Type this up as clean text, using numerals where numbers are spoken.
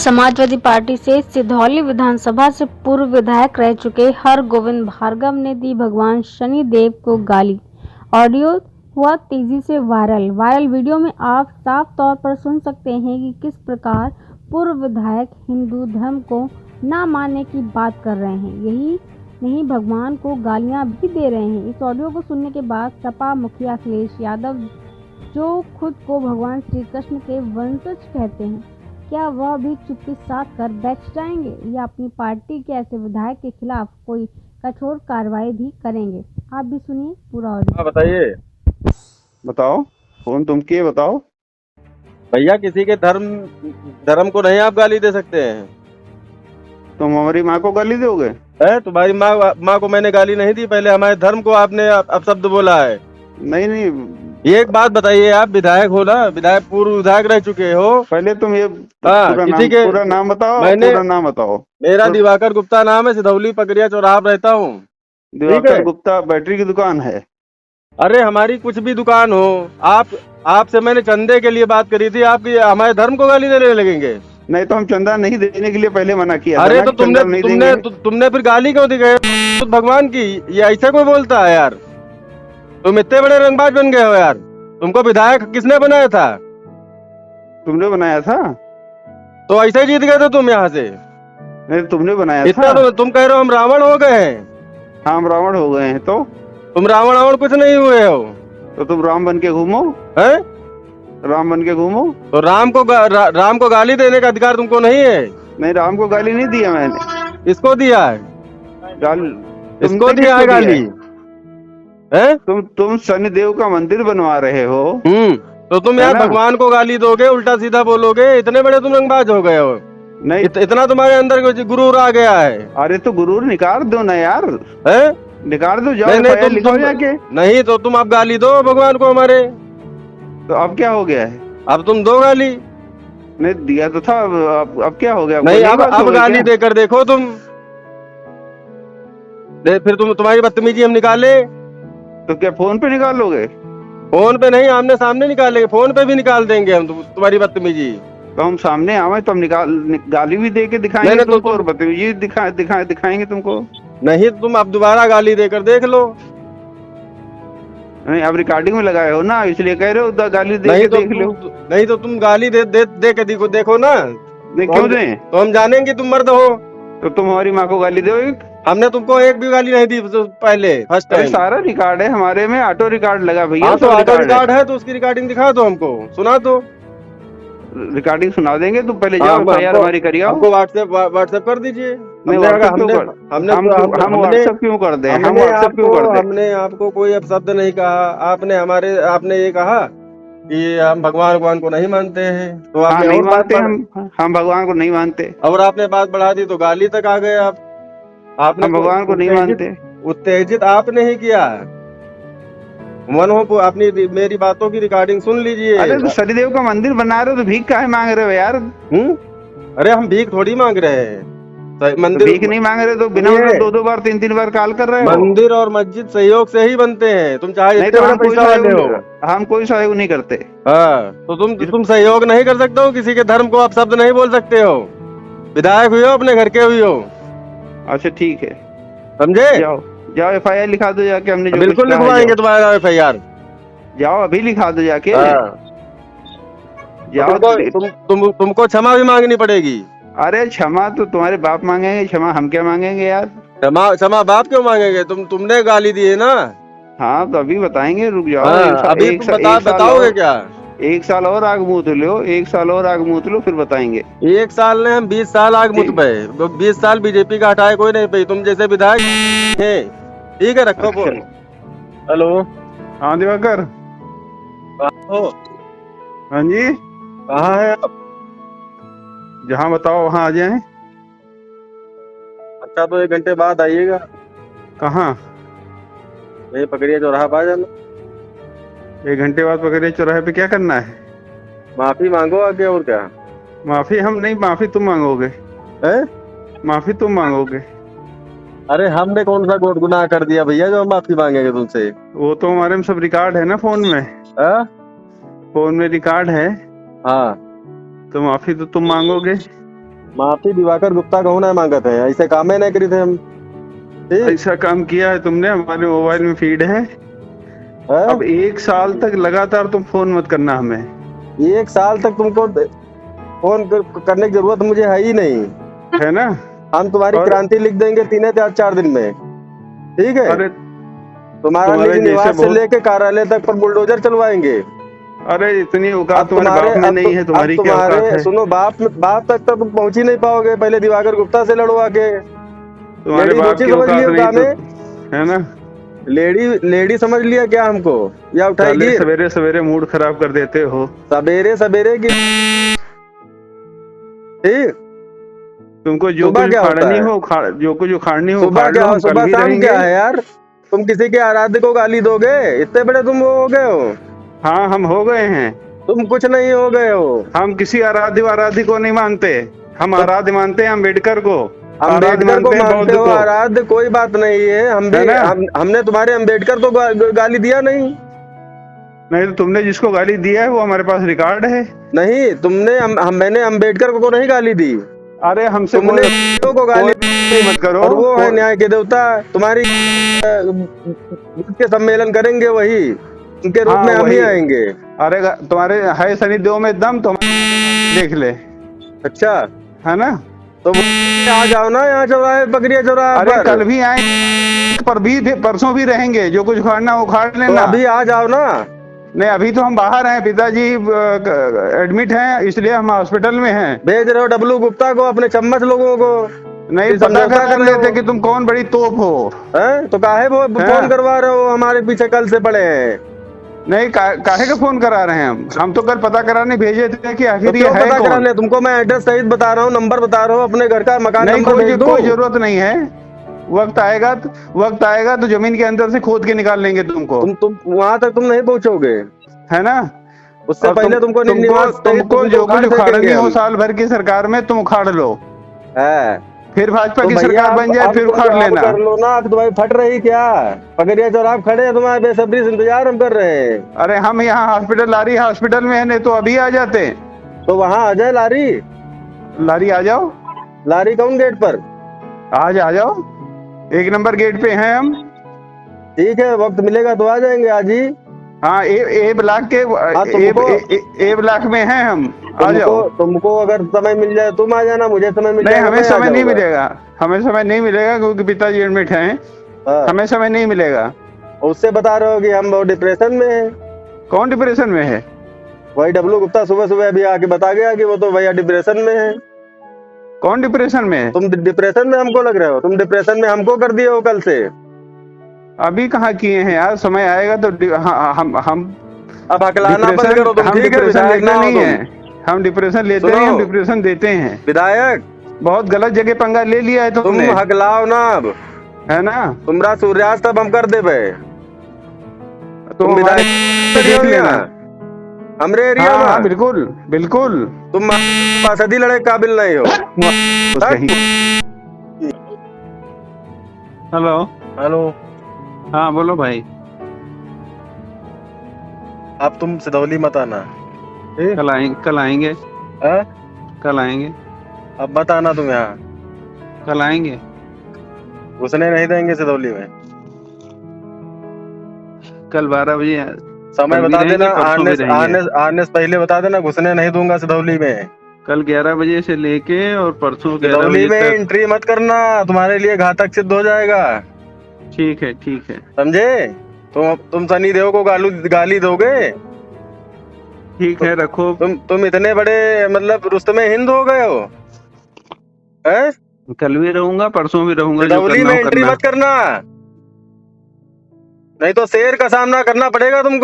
Samajwadi party से सिधौली विधानसभा से पूर्व विधायक रह चुके हरगोविंद भार्गव ने दी भगवान शनि देव को गाली। ऑडियो हुआ तेजी से वायरल वीडियो में आप साफ तौर पर सुन सकते हैं कि किस प्रकार पूर्व विधायक हिंदू धर्म को ना मानने की बात कर रहे हैं। यही नहीं, भगवान को गालियां भी दे रहे हैं। इस ऑडियो को सुनने के बाद सपा मुखिया अखिलेश यादव, जो खुद को भगवान श्री कृष्ण के वंशज कहते हैं, क्या वह भी चुप्पी साध कर बैठ जाएंगे या अपनी पार्टी के ऐसे विधायक के खिलाफ कोई कठोर कार्रवाई भी करेंगे? आप भी सुनिए पूरा ऑडियो। बताइए। बताओ, फोन तुम किए, बताओ। भैया, किसी के धर्म को नहीं आप गाली दे सकते हैं। तुम हमारी माँ को गाली दोगे? तुम्हारी माँ को मैंने गाली नहीं दी। पहले हमारे धर्म को आपने अपशब्द बोला है। नहीं, एक बात बताइए, आप विधायक हो ना, पूर्व विधायक रह चुके हो। पहले तुम ये पूरा नाम बताओ। पूरा नाम बताओ। मेरा दिवाकर गुप्ता नाम है, सिधौली पकड़िया चौराहा रहता हूँ। दिवाकर गुप्ता बैटरी की दुकान है? अरे हमारी कुछ भी दुकान हो, आपसे मैंने चंदे के लिए बात करी थी, आपकी हमारे धर्म को गाली देने लगेंगे? नहीं तो हम चंदा नहीं देने के लिए पहले मना किया। अरे तो तुमने फिर गाली क्यों दी गए भगवान की? ये ऐसा कोई बोलता है यार? तुम इतने बड़े रंगबाज बन गए हो यार। तुमको विधायक किसने बनाया था? तुमने बनाया था। तो ऐसे जीत गए थे तुम यहाँ से? नहीं, तुमने बनाया इतना था। तुम कह रहे हो हम रावण हो गए हैं। हाँ, हम रावण हो गए हैं। तो तुम रावण कुछ नहीं हुए हो। तो तुम राम बन के घूमो। है? राम बन के घूमो। तो राम को गाली देने का अधिकार तुमको नहीं है? नहीं, राम को गाली नहीं दिया मैंने। इसको दिया है इसको दिया है गाली है? तुम शनिदेव का मंदिर बनवा रहे हो। तो तुम यार भगवान को गाली दोगे, उल्टा सीधा बोलोगे? इतने बड़े तुम रंगबाज हो गए हो। नहीं, इतना तुम्हारे अंदर गुरूर आ गया है। अरे तो गुरूर निकाल दो ना यार। है? निकाल दो, जाओ लिखो जाके। नहीं तो तुम अब गाली दो भगवान को हमारे। तो अब क्या हो गया है? अब तुम दो गाली। नहीं दिया तो था, अब क्या हो गया? नहीं, अब गाली देकर देखो तुम। फिर तुम्हारी बदतमीजी हम निकाले? तो क्या फोन पे निकालोगे? फोन पे नहीं, आमने सामने निकालेंगे। फोन पे भी निकाल देंगे हम तुम्हारी बदतमीजी। तो हम सामने आवे तो हम गाली भी दे के दिखाएंगे तुमको, और बदतमीजी दिखाएंगे तुमको। नहीं, तुम अब दोबारा गाली देकर देख लो। नहीं, अब रिकॉर्डिंग में लगाए हो ना, इसलिए कह रहे हो गाली दे के देख लो। नहीं तो तुम गाली दे के देखो ना। क्यों दें? तो हम जानेंगे तुम मर्द हो। तो तुम हमारी माँ को गाली दो। हमने तुमको एक भी गाली नहीं दी पहले, फर्स्ट टाइम। सारा रिकॉर्ड है हमारे में, ऑटो रिकॉर्ड लगा भैया। तो ऑटो रिकॉर्ड है तो उसकी रिकॉर्डिंग दिखा दो हमको, सुना दो। रिकॉर्डिंग सुना देंगे। तुम पहले जाओ, यार हमारी करिए। हमको व्हाट्सएप कर दीजिए। हम व्हाट्सएप क्यों कर दें? हम व्हाट्सएप क्यों कर दें? हमने आपको कोई अपशब्द नहीं कहा। आपने ये कहा कि हम भगवान को नहीं मानते हैं। तो आप नहीं मानते? हम भगवान को नहीं मानते। और आपने बात बढ़ा दी तो गाली तक आ गए आप। आपने भगवान को नहीं मानते। उत्तेजित आपने ही किया। अपनी मेरी बातों की रिकॉर्डिंग सुन लीजिए। अरे तो शनिदेव का मंदिर बना रहे हो तो भीख काहे मांग रहे हो यार? अरे हम भीख थोड़ी मांग रहे हैं। मंदिर भीख नहीं मांग रहे तो बिना दो बार तीन बार कॉल कर रहे हो। मंदिर और मस्जिद सहयोग से ही बनते हैं। तुम चाहे नहीं तो हम कोई सहयोग नहीं करते। हाँ, तो तुम सहयोग नहीं कर सकते हो। किसी के धर्म को आप शब्द नहीं बोल सकते हो। विधायक हुई हो, अपने घर के हुई हो। अच्छा ठीक है, समझे? जाओ FIR लिखा दो जाके। हमने बिल्कुल लिखवाएंगे तुम्हारा FIR। जाओ अभी लिखा दो जाके। जाओ। तुमको क्षमा भी मांगनी पड़ेगी। अरे क्षमा तो तुम्हारे बाप मांगेंगे, क्षमा हम क्या मांगेंगे यार? क्षमा बाप क्यों मांगेंगे? तुमने गाली दी है ना। हाँ तो अभी बताएंगे, रुक जाओ। अभी बताओगे क्या? 1 साल और आग मूत लो, 1 साल और आग मूत लो, फिर बताएंगे। 1 साल ने हम 20 साल आग मूत पे। 20 साल बीजेपी का हटाए कोई नहीं पे। तुम जैसे विधायक है। ठीक है, रखो फोन। हेलो। हाँ दिवाकर। हाँ जी। कहाँ है आप? जहाँ बताओ वहाँ आ जाए। अच्छा, तो 1 घंटे बाद आइएगा। कहाँ? यही पकड़िए चौराहा पे आ जाना। 1 घंटे बाद पकड़िए चौराहे पे? क्या करना है? माफी मांगो आगे, और क्या? माफी हम नहीं, माफी तुम मांगोगे। माफी तुम मांगोगे। अरे हमने कौन सा गुनाह कर दिया भैया जो हम माफी मांगेंगे तुमसे? वो तो हमारे में सब रिकॉर्ड है ना, फोन में। फोन में रिकॉर्ड है। हाँ, तो माफी तो तुम मांगोगे। माफी दिवाकर गुप्ता कहूँ ना मांगत है, ऐसे काम नहीं करी थे हम। ठीक? ऐसा काम किया है तुमने, हमारे मोबाइल में फीड है। है? अब 1 साल तक लगातार तुम फोन मत करना हमें। 1 साल तक तुमको फोन करने की जरूरत मुझे है ही नहीं, है ना। हम तुम्हारी क्रांति लिख देंगे 3-4 दिन में। ठीक है, अरे तुम्हारा तुम्हारे निज निवास जैसे से लेके कार्यालय तक पर बुलडोजर चलवाएंगे। अरे इतनी औकात अब तुम्हारे बाप में नहीं है, तुम्हारी क्या औकात है? सुनो, बाप तक तो तुम पहुंच ही नहीं पाओगे, पहले दिवाकर गुप्ता से लड़वा के। तुम्हारे बाप की औकात नहीं तो, है ना। लेडी समझ लिया क्या हमको, या उठाएगी? सवेरे सवेरे मूड खराब कर देते हो। सवेरे सवेरे की ठीक, तुमको जो कुछ उखाड़नी हो जो कुछ उखाड़नी हो सुबह क्या, हम कल सुबह भी शाम रहेंगे। क्या है यार, तुम किसी के आराध्य को गाली दोगे? इतने बड़े तुम हो गए हो? हाँ, हम हो गए हैं। तुम कुछ नहीं हो गए हो। हम किसी आराध्य को नहीं मानते, हम आराध्य मानते हैं अम्बेडकर को। अम्बेडकर को मानते हो, आराध्य कोई बात नहीं है। हम भी हमने तुम्हारे अम्बेडकर को गाली दिया नहीं। नहीं तो तुमने जिसको गाली दिया है वो हमारे पास रिकॉर्ड है। नहीं, तुमने मैंने अम्बेडकर को नहीं गाली दी। अरे हमसे तुमने को गाली मत करो, और वो है न्याय के देवता। तुम्हारी के सम्मेलन करेंगे वही, उनके रूप में हम ही आएंगे। अरे तुम्हारे है शनि देव में दम, तुम देख ले। अच्छा, है ना। तो आ जाओ ना यहाँ चौराहे, पकड़िया चौराहे। अरे कल भी आए, परसों भी रहेंगे। जो कुछ उखाड़ना उखाड़ लेना। तो अभी आ जाओ ना। नहीं, अभी तो हम बाहर हैं, पिताजी एडमिट हैं, इसलिए हम हॉस्पिटल में हैं। भेज रहे हो डब्लू गुप्ता को, अपने चम्मच लोगों को? नहीं, पता कर लेते कि तुम कौन बड़ी तोप हो। हैं? तो काहे वो फोन करवा रहे हो? हमारे पीछे कल से पड़े हैं। नहीं, काहे का फोन करा रहे हैं हम तो कल पता कराने भेजे थे कि आखिर ये है कौन। कराने तुमको मैं एड्रेस सहित बता रहा हूँ, नंबर बता रहा हूँ, अपने घर का मकान नंबर। कोई जरूरत नहीं है। वक्त आएगा तो जमीन के अंदर से खोद के निकाल लेंगे तुमको। तुम वहां तक तुम नहीं पहुंचोगे, है ना। उससे पहले तुमको जो कुछ उखाड़नी हो साल भर की सरकार में तुम उखाड़ लो। फिर भाजपा की सरकार बन जाए फिर उखाड़ लेना। कर लो ना। तुम्हारी फट रही क्या? पकड़िया चौराहा खड़े हैं, तुम्हारे बेसब्री से इंतजार हम कर रहे हैं। अरे हम यहाँ लारी हॉस्पिटल में है, नहीं तो अभी आ जाते। तो वहाँ आ जाए लारी आ जाओ। लारी कौन गेट पर? आज आ जाओ, 1 नंबर गेट पे हैं हम। ठीक है, वक्त मिलेगा तो आ जाएंगे आज ही। हाँ, ए ब्लॉक के ए ब्लॉक में हैं हम। आ जाओ। तुमको अगर समय मिल जाए तुम आ जाना, मुझे समय मिल जाए। हमें समय नहीं मिलेगा, क्योंकि पिताजी एडमिट हैं। हमें समय नहीं मिलेगा। उससे बता रहे हो कि हम बहुत डिप्रेशन में हैं। कौन डिप्रेशन में है? वही डब्लू गुप्ता सुबह अभी आके बता गया कि वो तो भैया डिप्रेशन में है। कौन डिप्रेशन में है? तुम डिप्रेशन में हमको लग रहे हो, तुम डिप्रेशन में हमको कर दिए हो कल से। अभी कहाँ किए हैं यार, समय आएगा तो हम अब हकलाना बंद करो तुम। ठीक है, विधायक नहीं है, हम डिप्रेशन लेते हैं, हम डिप्रेशन देते हैं। विधायक बहुत गलत जगह पंगा ले लिया है तुमने। तुम हकलाओ ना अब, है ना। तुम्हारा सूर्यास्त तब हम कर दे भाई। तुम विधायक देख लेना हमरे एरिया में। हाँ, बिल्कुल बिल्कुल। तुम पासदी लड़े काबिल नहीं हो। हेलो। हाँ बोलो भाई। अब तुम सिदौली मत आना। कल आएंगे। कल आएंगे। अब मत आना तुम यहाँ, कल आएंगे। घुसने नहीं देंगे सिदौली में। कल 12 बजे समय बता देना, आने से पहले बता देना, घुसने नहीं दूंगा सिदौली में। कल 11 बजे से लेके और परसों सिदौली में एंट्री मत करना, तुम्हारे लिए घातक सिद्ध हो जाएगा। ठीक है समझे? तुम सनी देव को गाली दोगे? ठीक है, रखो। तुम इतने बड़े मतलब रुस्तमे हिंद हो गए हो। हैं? कल भी रहूंगा, परसों भी रहूंगा। सिदौली में एंट्री मत करना, नहीं तो शेर का सामना करना पड़ेगा तुमको।